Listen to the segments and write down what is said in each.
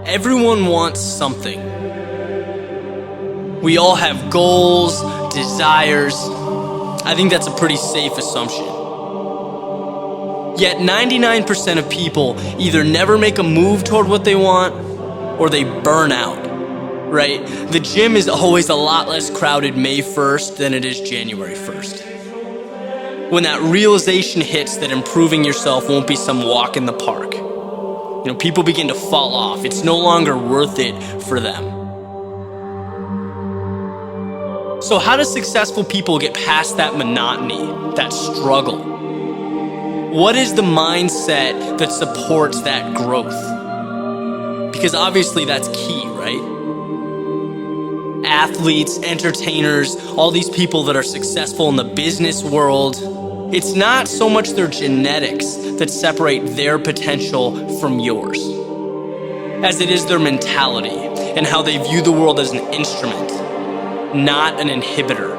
Everyone wants something. We all have goals, desires. I think that's a pretty safe assumption. Yet 99% of people either never make a move toward what they want or they burn out, right? The gym is always a lot less crowded May 1st than it is January 1st. When that realization hits that improving yourself won't be some walk in the park, people begin to fall off. It's no longer worth it for them. So how do successful people get past that monotony, that struggle? What is the mindset that supports that growth? Because obviously that's key, right? Athletes, entertainers, all these people that are successful in the business world, it's not so much their genetics that separate their potential from yours, as it is their mentality and how they view the world as an instrument, not an inhibitor.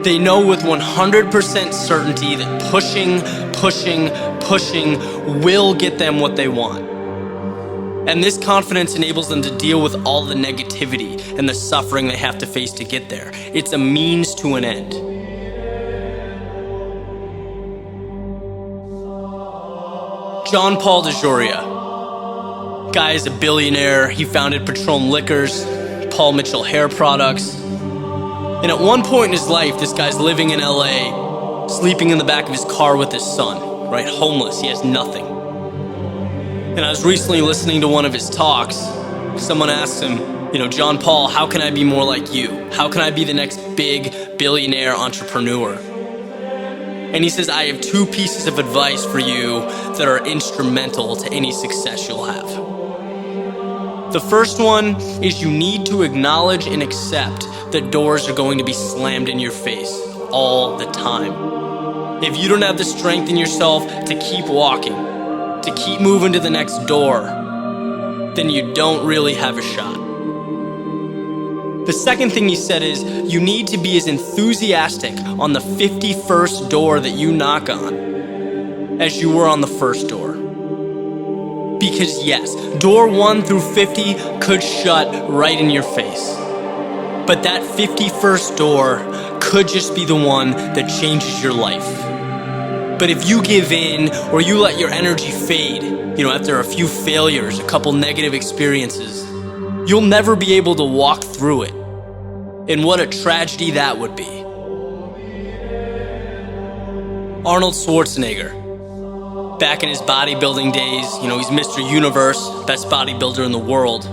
They know with 100% certainty that pushing will get them what they want. And this confidence enables them to deal with all the negativity and the suffering they have to face to get there. It's a means to an end. John Paul DeJoria. Guy is a billionaire. He founded Patron Liquors, Paul Mitchell Hair Products. And at one point in his life, this guy's living in LA, sleeping in the back of his car with his son, right? Homeless, he has nothing. And I was recently listening to one of his talks. Someone asked him, John Paul, how can I be more like you? How can I be the next big billionaire entrepreneur? And he says, I have 2 pieces of advice for you that are instrumental to any success you'll have. The first one is you need to acknowledge and accept that doors are going to be slammed in your face all the time. If you don't have the strength in yourself to keep walking, to keep moving to the next door, then you don't really have a shot. The second thing he said is you need to be as enthusiastic on the 51st door that you knock on as you were on the first door. Because yes, door 1 through 50 could shut right in your face. But that 51st door could just be the one that changes your life. But if you give in or you let your energy fade, after a few failures, a couple negative experiences, you'll never be able to walk through it. And what a tragedy that would be. Arnold Schwarzenegger. Back in his bodybuilding days, he's Mr. Universe, best bodybuilder in the world.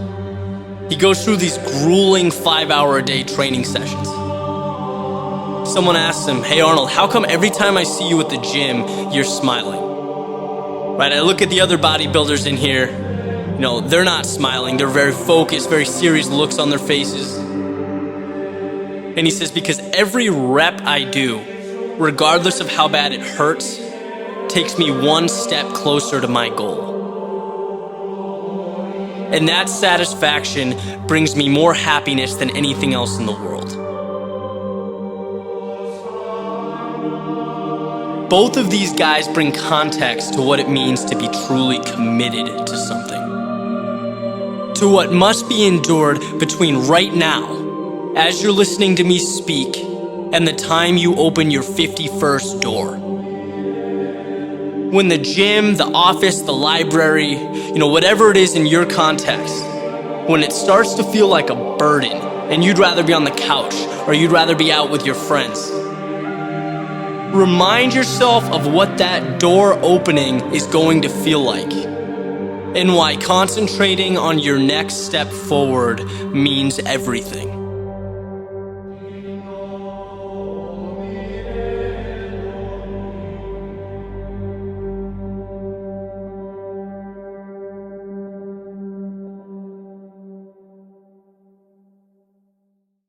He goes through these grueling 5-hour-a-day training sessions. Someone asks him, hey Arnold, how come every time I see you at the gym, you're smiling? Right, I look at the other bodybuilders in here, they're not smiling, they're very focused, very serious looks on their faces. And he says, because every rep I do, regardless of how bad it hurts, takes me one step closer to my goal. And that satisfaction brings me more happiness than anything else in the world. Both of these guys bring context to what it means to be truly committed to something. To what must be endured between right now, as you're listening to me speak, and the time you open your 51st door. When the gym, the office, the library, whatever it is in your context, when it starts to feel like a burden and you'd rather be on the couch or you'd rather be out with your friends, remind yourself of what that door opening is going to feel like and why concentrating on your next step forward means everything.